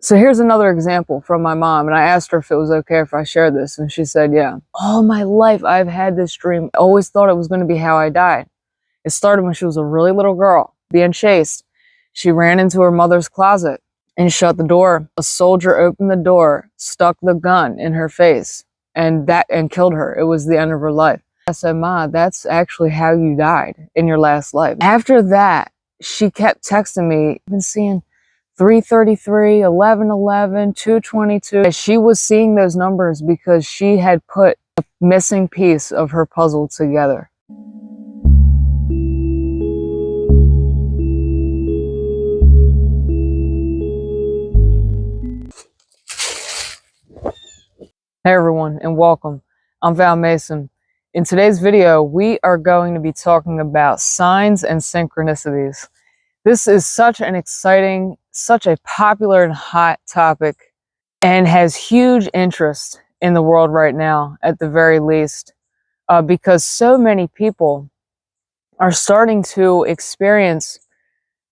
So here's another example from my mom, and I asked her if it was okay if I share this, and she said, yeah. All my life, I've had this dream. I always thought it was going to be how I died. It started when she was a really little girl, being chased. She ran into her mother's closet and shut the door. A soldier opened the door, stuck the gun in her face, and killed her. It was the end of her life. I said, Ma, that's actually how you died in your last life. After that, she kept texting me, I've been seeing 333, 1111, 222. She was seeing those numbers because she had put a missing piece of her puzzle together. Hey everyone, and welcome. I'm Val Mason. In today's video, we are going to be talking about signs and synchronicities. This is such an exciting, such a popular and hot topic, and has huge interest in the world right now, at the very least, because so many people are starting to experience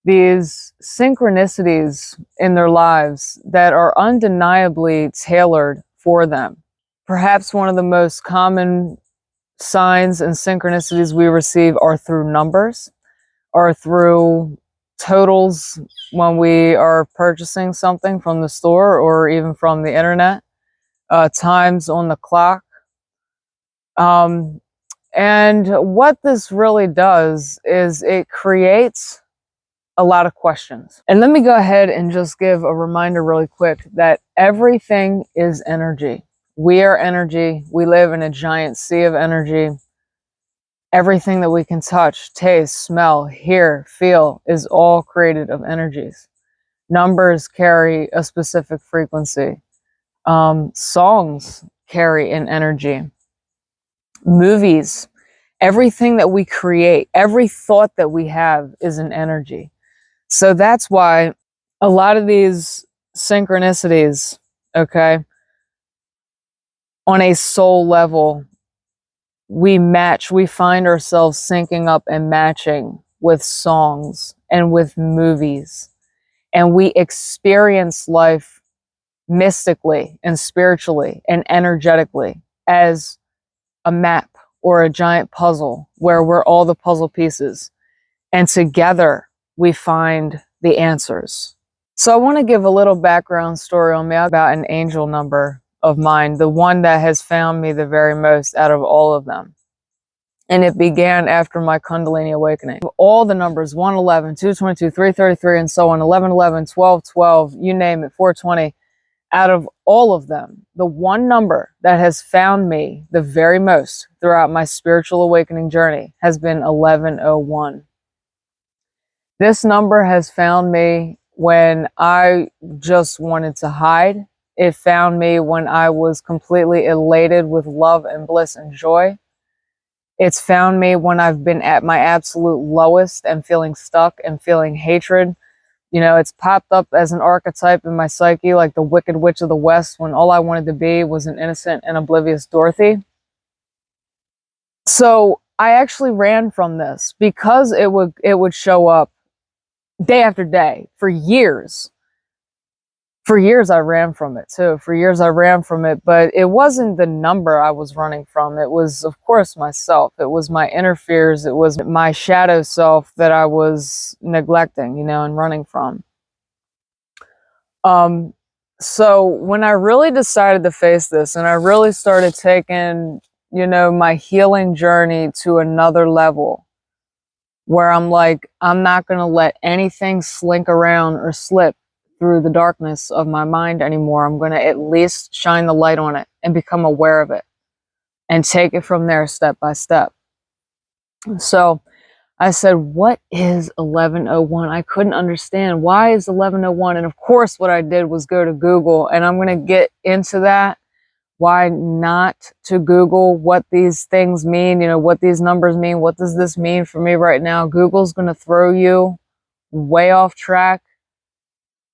these synchronicities in their lives that are undeniably tailored for them. Perhaps one of the most common signs and synchronicities we receive are through numbers, or through totals when we are purchasing something from the store or even from the internet, times on the clock. And what this really does is it creates a lot of questions. And let me go ahead and just give a reminder really quick that everything is energy. We are energy. We live in a giant sea of energy. Everything that we can touch, taste, smell, hear, feel is all created of energies. Numbers carry a specific frequency. Songs carry an energy. Movies, everything that we create, every thought that we have is an energy. So that's why a lot of these synchronicities, okay, on a soul level, we find ourselves syncing up and matching with songs and with movies. And we experience life mystically and spiritually and energetically as a map or a giant puzzle where we're all the puzzle pieces. And together we find the answers. So I want to give a little background story on me about an angel number of mine, the one that has found me the very most out of all of them. And it began after my Kundalini awakening. All the numbers, 111, 222, 333, and so on, 1111, 1212, you name it, 420, out of all of them, the one number that has found me the very most throughout my spiritual awakening journey has been 1101. This number has found me when I just wanted to hide. It found me when I was completely elated with love and bliss and joy. It's found me when I've been at my absolute lowest and feeling stuck and feeling hatred. You know, it's popped up as an archetype in my psyche, like the Wicked Witch of the West, when all I wanted to be was an innocent and oblivious Dorothy. So I actually ran from this because it would show up day after day for years. For years I ran from it too. For years I ran from it, but it wasn't the number I was running from. It was, of course, myself. It was my inner fears. It was my shadow self that I was neglecting, you know, and running from. So when I really decided to face this and I really started taking, you know, my healing journey to another level, where I'm like, I'm not going to let anything slink around or slip through the darkness of my mind anymore. I'm going to at least shine the light on it and become aware of it and take it from there step by step. So I said, what is 1101? I couldn't understand. Why is 1101? And of course, what I did was go to Google, and I'm going to get into that. Why not to Google what these things mean, you know, what these numbers mean, what does this mean for me right now? Google's going to throw you way off track,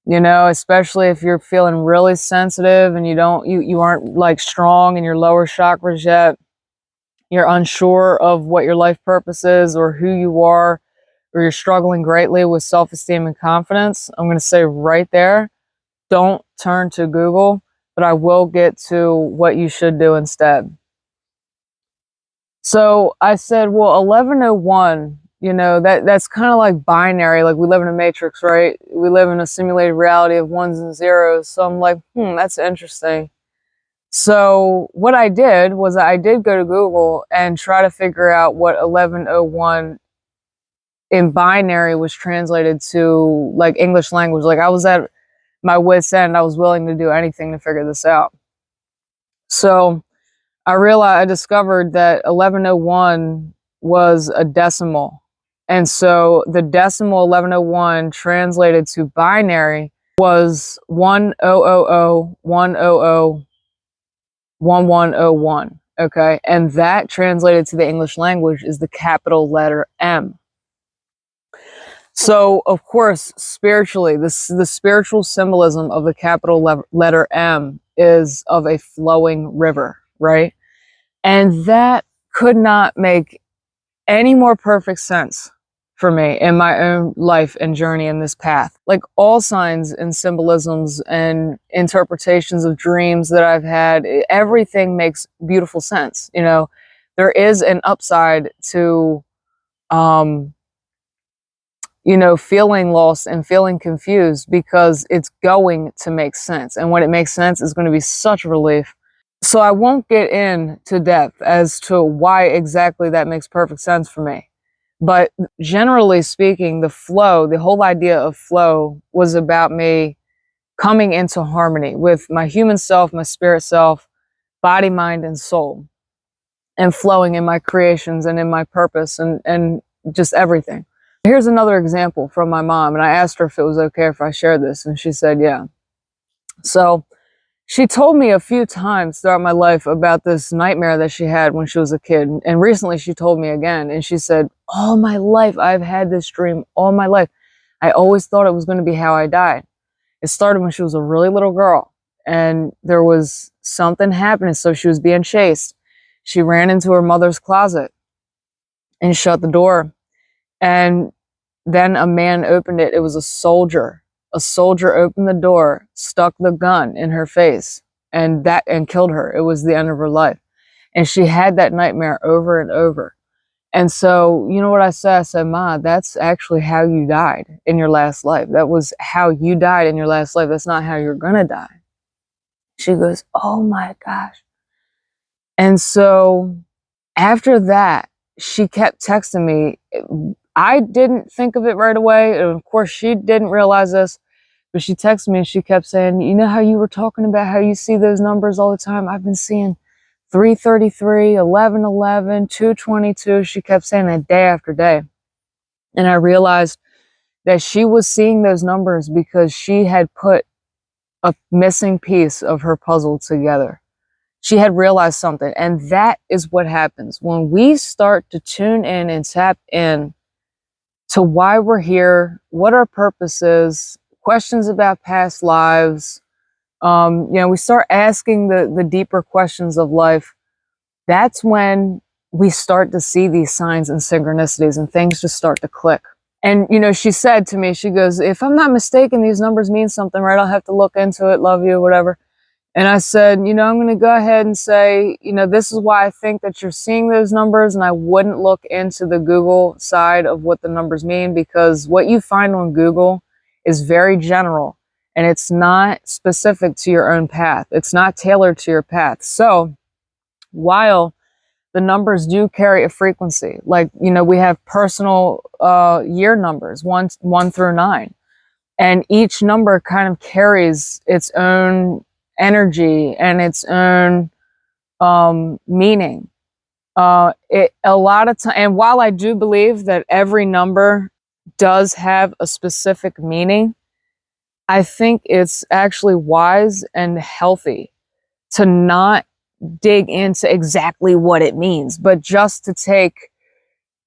you know, especially if you're feeling really sensitive and you aren't like strong in your lower chakras yet. You're unsure of what your life purpose is or who you are, or you're struggling greatly with self-esteem and confidence. I'm going to say right there, don't turn to Google, but I will get to what you should do instead. So I said, well, 1101, that's kind of like binary. Like, we live in a matrix, right? We live in a simulated reality of ones and zeros. So I'm like, that's interesting. So what I did was I did go to Google and try to figure out what 1101 in binary was translated to, like, English language. Like, I was at my wit's end. I was willing to do anything to figure this out. So I discovered that 1101 was a decimal. And so the decimal 1101 translated to binary was 10001101. Okay. And that translated to the English language is the capital letter M. So, of course, spiritually, the spiritual symbolism of the capital letter M is of a flowing river, right? And that could not make any more perfect sense for me in my own life and journey in this path. Like, all signs and symbolisms and interpretations of dreams that I've had, everything makes beautiful sense. There is an upside to, feeling lost and feeling confused, because it's going to make sense. And when it makes sense, it's going to be such a relief. So I won't get into depth as to why exactly that makes perfect sense for me. But generally speaking, the whole idea of flow was about me coming into harmony with my human self, my spirit self, body, mind, and soul, and flowing in my creations and in my purpose and just everything. Here's another example from my mom, and I asked her if it was okay if I shared this, and she said, yeah. So she told me a few times throughout my life about this nightmare that she had when she was a kid. And recently she told me again, and she said, all my life, I've had this dream all my life. I always thought it was going to be how I died. It started when she was a really little girl, and there was something happening. So she was being chased. She ran into her mother's closet and shut the door. And then a man opened it. It was a soldier. A soldier opened the door, stuck the gun in her face, and killed her. It was the end of her life. And she had that nightmare over and over. And so, you know what I said? I said, Ma, that's actually how you died in your last life. That was how you died in your last life. That's not how you're going to die. She goes, oh my gosh. And so after that, she kept texting me. I didn't think of it right away. And of course, she didn't realize this, but she texted me and she kept saying, you know how you were talking about how you see those numbers all the time? I've been seeing 333, 1111, 222. She kept saying that day after day. And I realized that she was seeing those numbers because she had put a missing piece of her puzzle together. She had realized something. And that is what happens when we start to tune in and tap in to why we're here, what our purpose is, questions about past lives. We start asking the deeper questions of life. That's when we start to see these signs and synchronicities, and things just start to click. And, she said to me, she goes, if I'm not mistaken, these numbers mean something, right? I'll have to look into it, love you, whatever. And I said, I'm going to go ahead and say, this is why I think that you're seeing those numbers, and I wouldn't look into the Google side of what the numbers mean, because what you find on Google is very general, and it's not specific to your own path. It's not tailored to your path. So while the numbers do carry a frequency, like, we have personal year numbers, 1 through 9, and each number kind of carries its own energy and its own meaning. A lot of time, and while I do believe that every number does have a specific meaning, I think it's actually wise and healthy to not dig into exactly what it means, but just to take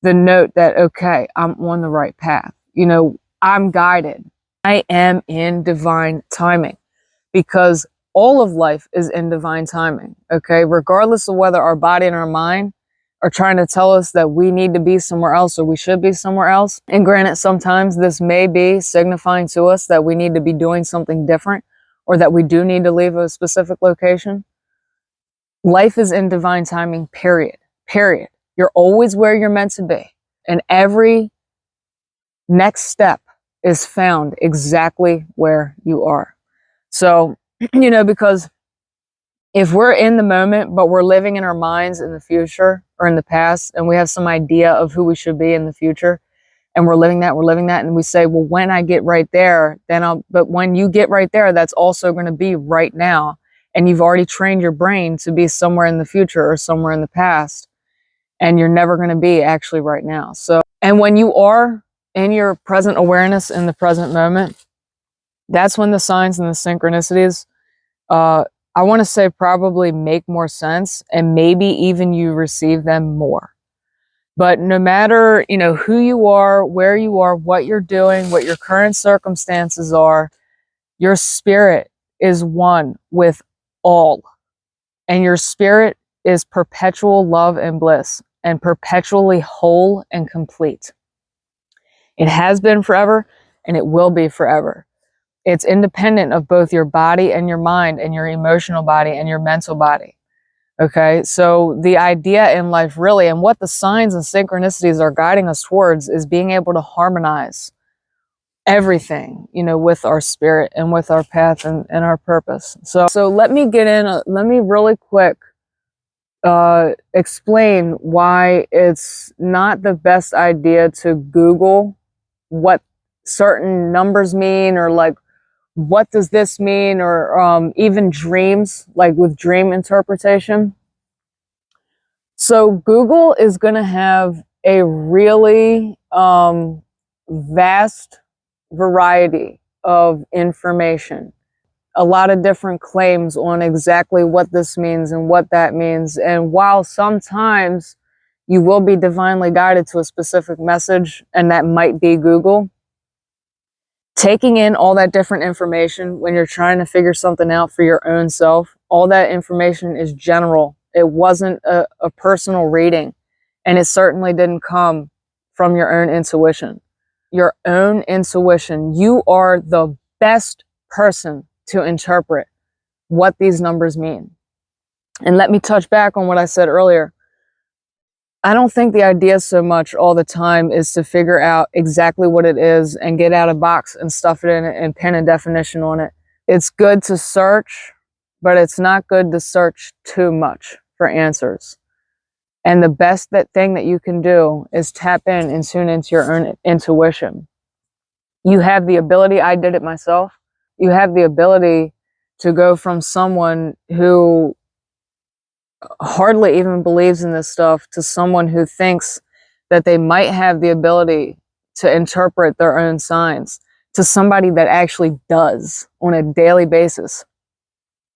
the note that, okay, I'm on the right path. I'm guided. I am in divine timing, because all of life is in divine timing, okay? Regardless of whether our body and our mind are trying to tell us that we need to be somewhere else or we should be somewhere else. And granted, sometimes this may be signifying to us that we need to be doing something different, or that we do need to leave a specific location. Life is in divine timing, period. Period. You're always where you're meant to be. And every next step is found exactly where you are. So, because if we're in the moment, but we're living in our minds in the future or in the past, and we have some idea of who we should be in the future, and we're living that, and we say, well, when I get right there, but when you get right there, that's also going to be right now. And you've already trained your brain to be somewhere in the future or somewhere in the past. And you're never going to be actually right now. So, and when you are in your present awareness in the present moment, that's when the signs and the synchronicities, I want to say, probably make more sense, and maybe even you receive them more. But no matter, who you are, where you are, what you're doing, what your current circumstances are, your spirit is one with all. And your spirit is perpetual love and bliss, and perpetually whole and complete. It has been forever, and it will be forever. It's independent of both your body and your mind and your emotional body and your mental body. Okay, so the idea in life really, and what the signs and synchronicities are guiding us towards, is being able to harmonize everything, with our spirit and with our path and our purpose. So let me really quick explain why it's not the best idea to Google what certain numbers mean, or like, what does this mean, or even dreams, like with dream interpretation. So Google is going to have a really vast variety of information, a lot of different claims on exactly what this means and what that means. And while sometimes you will be divinely guided to a specific message, and that might be Google, taking in all that different information when you're trying to figure something out for your own self, all that information is general. It wasn't a personal reading, and it certainly didn't come from your own intuition. Your own intuition. You are the best person to interpret what these numbers mean. And let me touch back on what I said earlier. I don't think the idea so much all the time is to figure out exactly what it is and get out a box and stuff it in it and pin a definition on it. It's good to search, but it's not good to search too much for answers. And the best thing that you can do is tap in and tune into your own intuition. You have the ability, I did it myself, you have the ability to go from someone who hardly even believes in this stuff to someone who thinks that they might have the ability to interpret their own signs, to somebody that actually does on a daily basis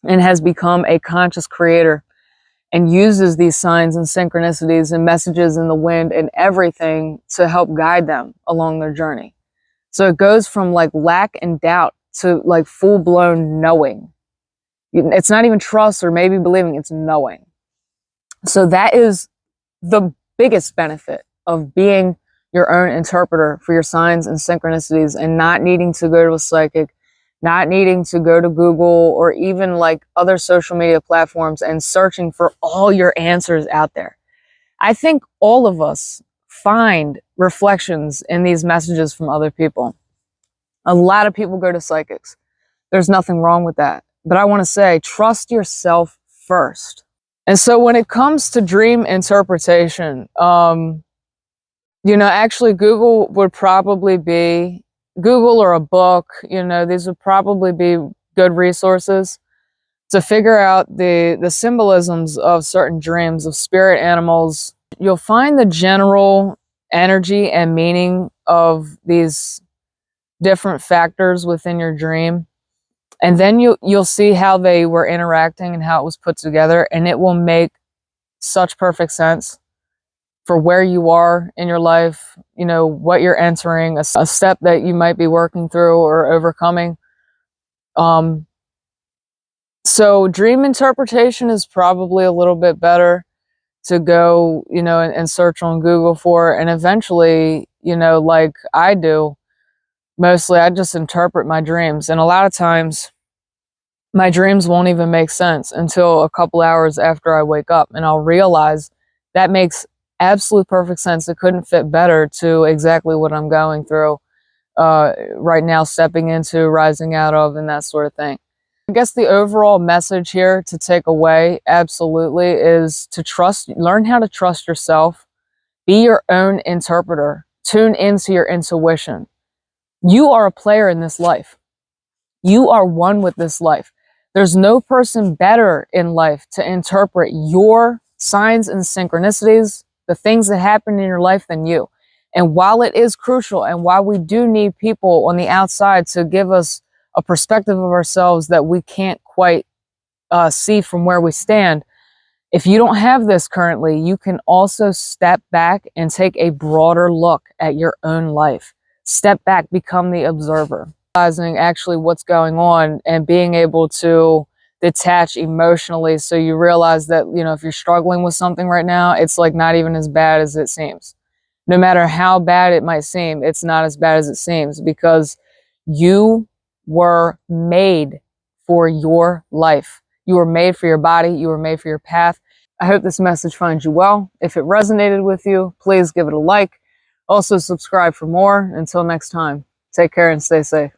and has become a conscious creator and uses these signs and synchronicities and messages in the wind and everything to help guide them along their journey. So it goes from like lack and doubt to like full-blown knowing. It's not even trust or maybe believing, it's knowing. So that is the biggest benefit of being your own interpreter for your signs and synchronicities, and not needing to go to a psychic, not needing to go to Google or even like other social media platforms and searching for all your answers out there. I think all of us find reflections in these messages from other people. A lot of people go to psychics. There's nothing wrong with that. But I want to say, trust yourself first. And so when it comes to dream interpretation, actually Google would probably be, Google or a book, these would probably be good resources to figure out the symbolisms of certain dreams of spirit animals. You'll find the general energy and meaning of these different factors within your dream. And then you'll see how they were interacting and how it was put together, and it will make such perfect sense for where you are in your life, what you're entering, a step that you might be working through or overcoming. So dream interpretation is probably a little bit better to go, and search on Google for, and eventually, like I do, mostly I just interpret my dreams. And a lot of times my dreams won't even make sense until a couple hours after I wake up, and I'll realize that makes absolute perfect sense. It couldn't fit better to exactly what I'm going through right now, stepping into, rising out of, and that sort of thing. I guess the overall message here to take away absolutely is to learn how to trust yourself, be your own interpreter, tune into your intuition. You are a player in this life. You are one with this life. There's no person better in life to interpret your signs and synchronicities, the things that happen in your life, than you. And while it is crucial, and while we do need people on the outside to give us a perspective of ourselves that we can't quite see from where we stand, if you don't have this currently, you can also step back and take a broader look at your own life. Step back, become the observer, realizing actually what's going on and being able to detach emotionally, so you realize that, you know, if you're struggling with something right now, it's like not even as bad as it seems. No matter how bad it might seem, it's not as bad as it seems, because you were made for your life. You were made for your body. You were made for your path. I hope this message finds you well. If it resonated with you, please give it a like. Also, subscribe for more. Until next time, take care and stay safe.